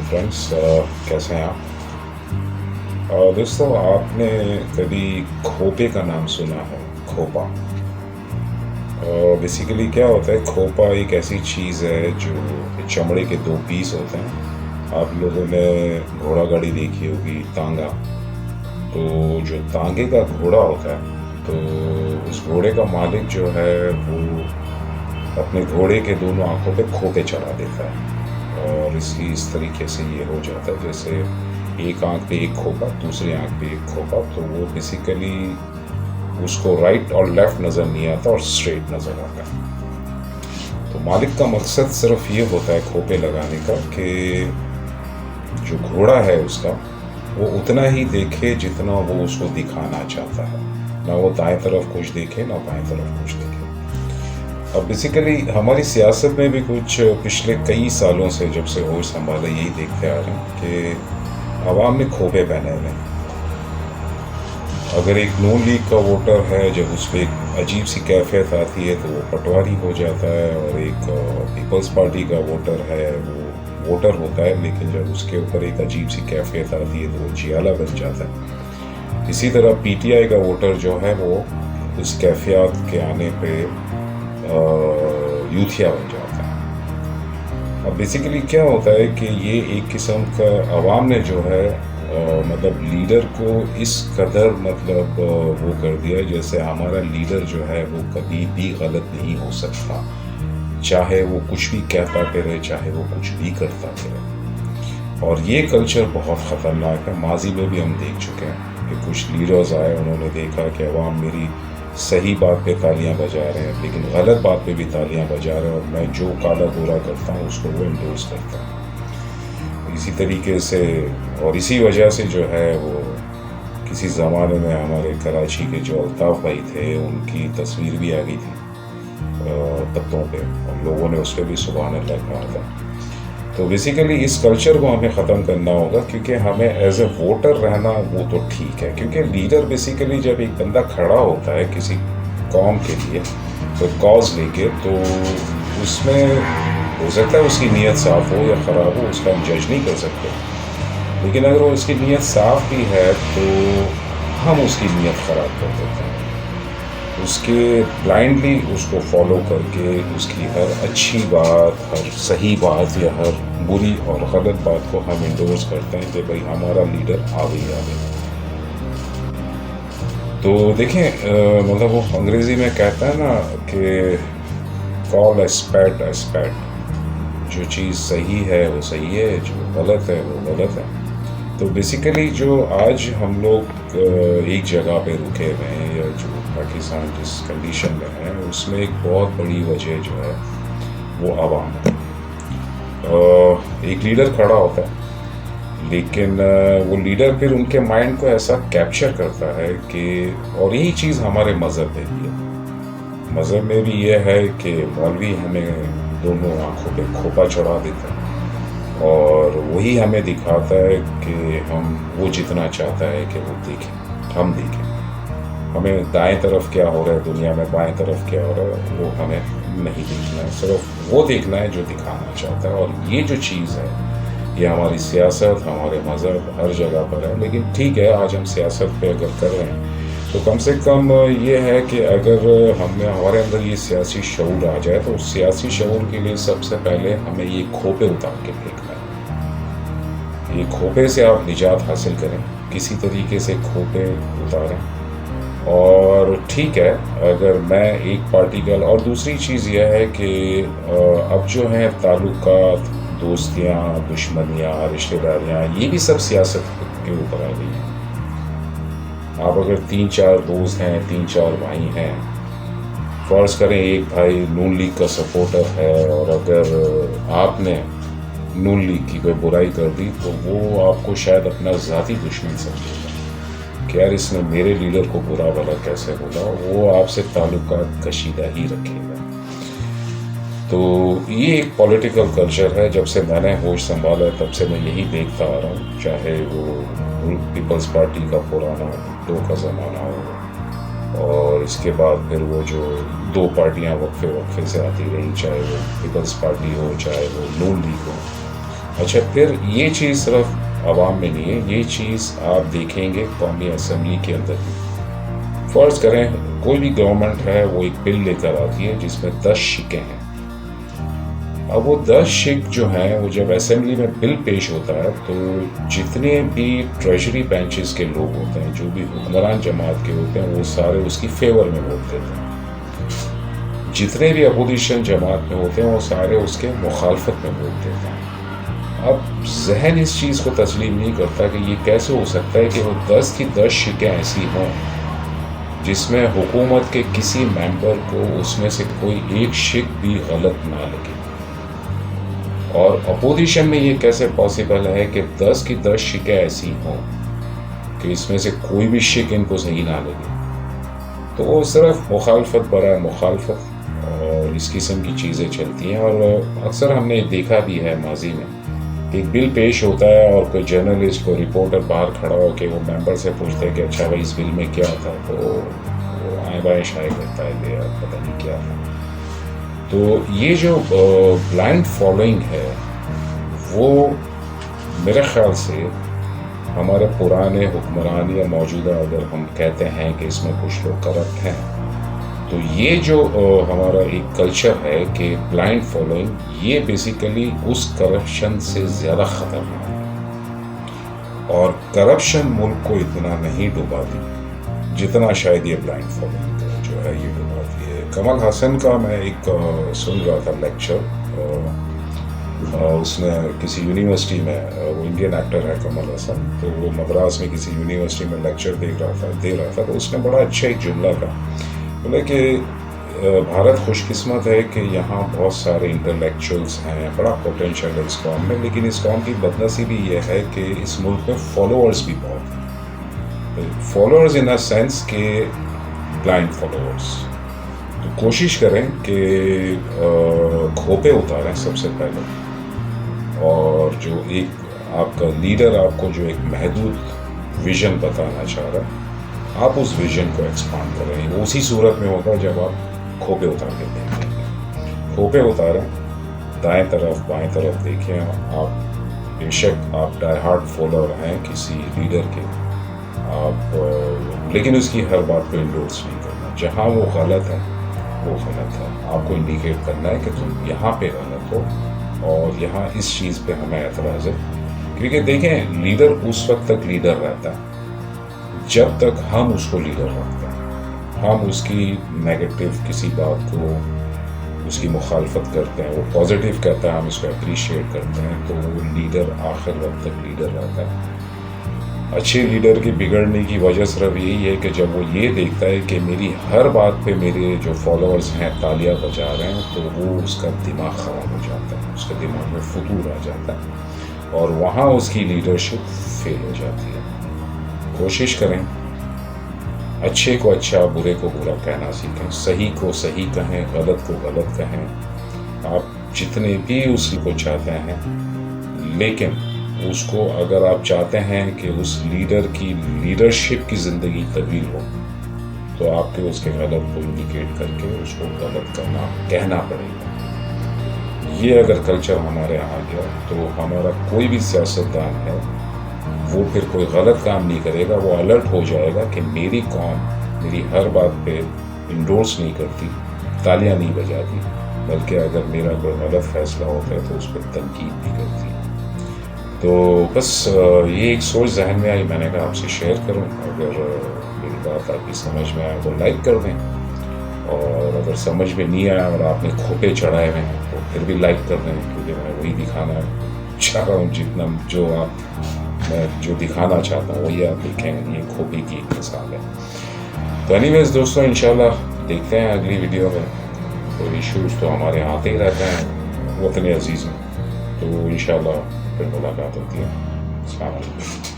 Friends کیسے ہیں آپ؟ دوستوں، آپ نے کبھی کھوپے کا نام سنا ہے؟ کھوپا بیسیکلی کیا ہوتا ہے؟ کھوپا ایک ایسی چیز ہے جو چمڑے کے دو پیس ہوتے ہیں. آپ لوگوں نے گھوڑا گاڑی دیکھی ہوگی، تانگا. تو جو تانگے کا گھوڑا ہوتا ہے، تو اس گھوڑے کا مالک جو ہے وہ اپنے گھوڑے کے دونوں آنکھوں پہ کھوپے چڑھا دیتا ہے، اور اس طریقے سے یہ ہو جاتا ہے جیسے ایک آنکھ پہ ایک کھوپا، دوسری آنکھ پہ ایک کھوپا. تو وہ بیسیکلی اس کو رائٹ اور لیفٹ نظر نہیں آتا اور اسٹریٹ نظر آتا ہے. تو مالک کا مقصد صرف یہ ہوتا ہے کھوپے لگانے کا کہ جو گھوڑا ہے اس کا وہ اتنا ہی دیکھے جتنا وہ اس کو دکھانا چاہتا ہے، نہ وہ دائیں طرف کچھ دیکھے نہ بائیں طرف کچھ دیکھے. اب بیسیکلی ہماری سیاست میں بھی کچھ پچھلے کئی سالوں سے جب سے ہوش سنبھالا یہی دیکھتے آ رہے ہیں کہ عوام نے کھوپے پہنے ہوئے. اگر ایک نون لیگ کا ووٹر ہے، جب اس پہ ایک عجیب سی کیفیت آتی ہے تو وہ پٹواری ہو جاتا ہے، اور ایک پیپلز پارٹی کا ووٹر ہے وہ ووٹر ہوتا ہے، لیکن جب اس کے اوپر ایک عجیب سی کیفیت آتی ہے تو وہ جیالہ بن جاتا ہے. اسی طرح پی ٹی آئی کا ووٹر جو ہے وہ اس کیفیات کے آنے پہ یوتھیا بن جاتا ہے. اب بیسیکلی کیا ہوتا ہے کہ یہ ایک قسم کا عوام نے جو ہے مطلب لیڈر کو اس قدر مطلب وہ کر دیا جیسے ہمارا لیڈر جو ہے وہ کبھی بھی غلط نہیں ہو سکتا، چاہے وہ کچھ بھی کہتا پھرے، چاہے وہ کچھ بھی کرتا پھرے. اور یہ کلچر بہت خطرناک ہے. ماضی میں بھی ہم دیکھ چکے ہیں کہ کچھ لیڈرز آئے، انہوں نے دیکھا کہ عوام میری صحیح بات پہ تالیاں بجا رہے ہیں لیکن غلط بات پہ بھی تالیاں بجا رہے ہیں، اور میں جو کالا گورا کرتا ہوں اس کو وہ انڈورس کرتا ہوں. اسی طریقے سے اور اسی وجہ سے جو ہے وہ کسی زمانے میں ہمارے کراچی کے جو الطاف بھائی تھے ان کی تصویر بھی آ گئی تھی پتوں پہ، اور لوگوں نے اس پہ بھی سبحان اللہ کہا تھا. تو بیسیکلی اس کلچر کو ہمیں ختم کرنا ہوگا، کیونکہ ہمیں ایز اے ووٹر رہنا وہ تو ٹھیک ہے، کیونکہ لیڈر بیسیکلی جب ایک بندہ کھڑا ہوتا ہے کسی قوم کے لیے تو کاز لے کے، تو اس میں ہو سکتا ہے اس کی نیت صاف ہو یا خراب ہو، اس کا ہم جج نہیں کر سکتے. لیکن اگر وہ اس کی نیت صاف بھی ہے تو ہم اس کی نیت خراب کر دیتے ہیں. اس کے بلائنڈلی اس کو فالو کر کے اس کی ہر اچھی بات، ہر صحیح بات یا ہر بری اور غلط بات کو ہم انڈورس کرتے ہیں کہ بھائی ہمارا لیڈر آگے آگے. تو دیکھیں مطلب وہ انگریزی میں کہتا ہے نا کہ کال اسپیڈ اسپیڈ. جو چیز صحیح ہے وہ صحیح ہے، جو غلط ہے وہ غلط ہے. تو بیسیکلی جو آج ہم لوگ ایک جگہ پہ رکے ہوئے ہیں یا جو پاکستان جس کنڈیشن میں ہے، اس میں ایک بہت بڑی وجہ جو ہے وہ عوام ہے. ایک لیڈر کھڑا ہوتا ہے لیکن وہ لیڈر پھر ان کے مائنڈ کو ایسا کیپچر کرتا ہے کہ، اور یہی چیز ہمارے مذہب میں بھی ہے. مذہب میں بھی یہ ہے کہ مولوی ہمیں دونوں آنکھوں پہ کھوپا چڑھا دیتا ہے، اور وہی ہمیں دکھاتا ہے کہ ہم وہ جتنا چاہتا ہے کہ وہ دیکھیں، ہم دیکھیں. ہمیں دائیں طرف کیا ہو رہا ہے دنیا میں، بائیں طرف کیا ہو رہا ہے وہ ہمیں نہیں دیکھنا ہے، صرف وہ دیکھنا ہے جو دکھانا چاہتا ہے. اور یہ جو چیز ہے یہ ہماری سیاست، ہمارے مذہب ہر جگہ پر ہے. لیکن ٹھیک ہے، آج ہم سیاست پہ اگر کر رہے ہیں تو کم سے کم یہ ہے کہ اگر ہمارے اندر یہ سیاسی شعور آ جائے تو اس سیاسی شعور کے لیے سب سے پہلے ہمیں یہ کھوپے اتار کے دیکھنا ہے. یہ کھوپے سے آپ نجات حاصل کریں، کسی طریقے سے کھوپے اتاریں. اور ٹھیک ہے اگر میں ایک پارٹی کا، اور دوسری چیز یہ ہے کہ اب جو ہیں تعلقات، دوستیاں، دشمنیاں، رشتہ داریاں، یہ بھی سب سیاست کے اوپر آ گئی ہیں. آپ اگر 3-4 دوست ہیں، 3-4 بھائی ہیں، فرض کریں ایک بھائی نون لیگ کا سپورٹر ہے، اور اگر آپ نے نون لیگ کی کوئی برائی کر دی تو وہ آپ کو شاید اپنا ذاتی دشمن سمجھے گا کہ یار اس نے میرے لیڈر کو برا بھلا کیسے بولا. وہ آپ سے تعلقات کشیدہ ہی رکھے گا. تو یہ ایک پولیٹیکل کلچر ہے. جب سے میں نے ہوش سنبھالا تب سے میں یہی دیکھتا آ رہا ہوں، چاہے وہ پیپلز پارٹی کا پرانا دو کا زمانہ ہو، اور اس کے بعد پھر وہ جو دو پارٹیاں وقفے سے آتی رہی، چاہے وہ پیپلز پارٹی ہو چاہے وہ نون لیگ ہو. اچھا پھر یہ چیز صرف عوام میں نہیں ہے، یہ چیز آپ دیکھیں گے قومی اسمبلی کے اندر بھی. فرض کریں کوئی بھی گورنمنٹ ہے وہ ایک بل لے کر آتی ہے جس میں 10 شقیں ہیں. اب وہ 10 شق جو ہیں وہ جب اسمبلی میں بل پیش ہوتا ہے تو جتنے بھی ٹریجری بینچز کے لوگ ہوتے ہیں، جو بھی حکمران جماعت کے ہوتے ہیں، وہ سارے اس کی فیور میں ووٹ دیتے ہیں. جتنے بھی اپوزیشن جماعت میں ہوتے ہیں وہ سارے اس کے مخالفت میں ووٹ دیتے ہیں. اب ذہن اس چیز کو تسلیم نہیں کرتا کہ یہ کیسے ہو سکتا ہے کہ وہ 10 کی 10 شقیں ایسی ہوں جس میں حکومت کے کسی ممبر کو اس میں سے کوئی ایک شق بھی غلط نہ لگے. اور اپوزیشن میں یہ کیسے پاسبل ہے کہ 10 کی 10 شقیں ایسی ہوں کہ اس میں سے کوئی بھی شق ان کو صحیح نہ لگے. تو وہ صرف مخالفت برائے مخالفت اور اس قسم کی چیزیں چلتی ہیں. اور اکثر ہم نے دیکھا بھی ہے ماضی میں کہ ایک بل پیش ہوتا ہے اور کوئی جرنلسٹ کوئی رپورٹر باہر کھڑا ہو کے وہ ممبر سے پوچھتے ہیں کہ اچھا بھائی اس بل میں کیا تھا، تو وہ آئیں بائیں شائع کرتا ہے کہ یار پتہ نہیں کیا تھا. تو یہ جو بلائنڈ فالوئنگ ہے وہ میرے خیال سے ہمارے پرانے حکمران یا موجودہ اگر ہم کہتے ہیں کہ اس میں کچھ لوگ کرپٹ ہیں، تو یہ جو ہمارا ایک کلچر ہے کہ بلائنڈ فالوئنگ، یہ بیسیکلی اس کرپشن سے زیادہ خطرناک ہے. اور کرپشن ملک کو اتنا نہیں ڈباتی جتنا شاید یہ بلائنڈ فالوئنگ جو ہے یہ ڈباتی ہے. کمل حسن کا میں ایک سن رہا تھا لیکچر، اس نے کسی یونیورسٹی میں، وہ انڈین ایکٹر ہے کمل حسن، تو وہ مدراس میں کسی یونیورسٹی میں لیکچر دے رہا تھا. تو اس نے بڑا اچھا ایک جملہ کہا، بولے کہ بھارت خوش قسمت ہے کہ یہاں بہت سارے انٹلیکچوئلس ہیں، بڑا پوٹینشیل ہے اس قوم میں، لیکن اس قوم کی بدنصیبی یہ ہے کہ اس ملک میں فالوورز بھی بہت ہیں. فالوورز ان اے سینس کہ بلائنڈ فالوورز. تو کوشش کریں کہ کھوپے اتاریں سب سے پہلے، اور جو ایک آپ کا لیڈر آپ کو جو ایک محدود ویژن بتانا چاہ رہا ہے، آپ اس ویژن کو ایکسپانڈ کریں. وہ اسی صورت میں ہوگا جب آپ کھوپے اتار کے دیکھیں گے. کھوپے اتاریں، دائیں طرف بائیں طرف دیکھیں. آپ بے شک آپ ڈائی ہارڈ فالوور ہیں کسی لیڈر کے، آپ لیکن اس کی ہر بات کو انڈورس نہیں کرنا. جہاں وہ غلط ہے وہ غلط ہے، آپ کو انڈیکیٹ کرنا ہے کہ تم یہاں پہ غلط ہو اور یہاں اس چیز پہ ہمیں اعتراض ہے. کیونکہ دیکھیں لیڈر اس وقت تک لیڈر رہتا ہے جب تک ہم اس کو لیڈر رکھتے ہیں. ہم اس کی نیگیٹو کسی بات کو، اس کی مخالفت کرتے ہیں، وہ پازیٹیو کہتا ہے، ہم اس کو اپریشیٹ کرتے ہیں، تو وہ لیڈر آخر وقت تک لیڈر رہتا ہے. اچھے لیڈر کی بگڑنے کی وجہ صرف یہی ہے کہ جب وہ یہ دیکھتا ہے کہ میری ہر بات پہ میرے جو فالوورز ہیں تالیاں بجا رہے ہیں، تو وہ اس کا دماغ خراب ہو جاتا ہے، اس کے دماغ میں فتور آ جاتا ہے اور وہاں اس کی لیڈرشپ فیل ہو جاتی ہے. کوشش کریں اچھے کو اچھا، برے کو برا کہنا سیکھیں، صحیح کو صحیح کہیں، غلط کو غلط کہیں. آپ جتنے بھی اس کو چاہتے ہیں، لیکن اس کو اگر آپ چاہتے ہیں کہ اس لیڈر کی لیڈرشپ کی زندگی طویل ہو، تو آپ کے اس کے غلط کو انڈیکیٹ کر کے اس کو غلط کہنا پڑے گا. یہ اگر کلچر ہمارے یہاں آ گیا تو ہمارا کوئی بھی سیاستدان ہے وہ پھر کوئی غلط کام نہیں کرے گا. وہ الرٹ ہو جائے گا کہ میری قوم میری ہر بات پہ انڈورس نہیں کرتی، تالیاں نہیں بجاتی، بلکہ اگر میرا کوئی غلط فیصلہ ہوتا ہے تو اس پہ تنقید بھی کرتی. تو بس یہ ایک سوچ ذہن میں آئی، میں نے کہا آپ سے شیئر کروں. اگر میری بات آپ کی سمجھ میں آئے تو لائک کر دیں، اور اگر سمجھ میں نہیں آیا اور آپ نے کھوپے چڑھائے ہوئے ہیں تو پھر بھی لائک کر دیں، کیونکہ میں وہی دکھانا چاہ رہا ہوں. جتنا میں جو دکھانا چاہتا ہوں وہی آپ دیکھیں. یہ کھوپی کی ایک مثال ہے. تو اینی ویز دوستوں، انشاءاللہ دیکھتے ہیں اگلی ویڈیو میں. کوئی ایشوز تو ہمارے آتے ہی رہتے ہیں وطن عزیز میں، تو انشاءاللہ پھر ملاقات ہوتی ہے. السلام علیکم.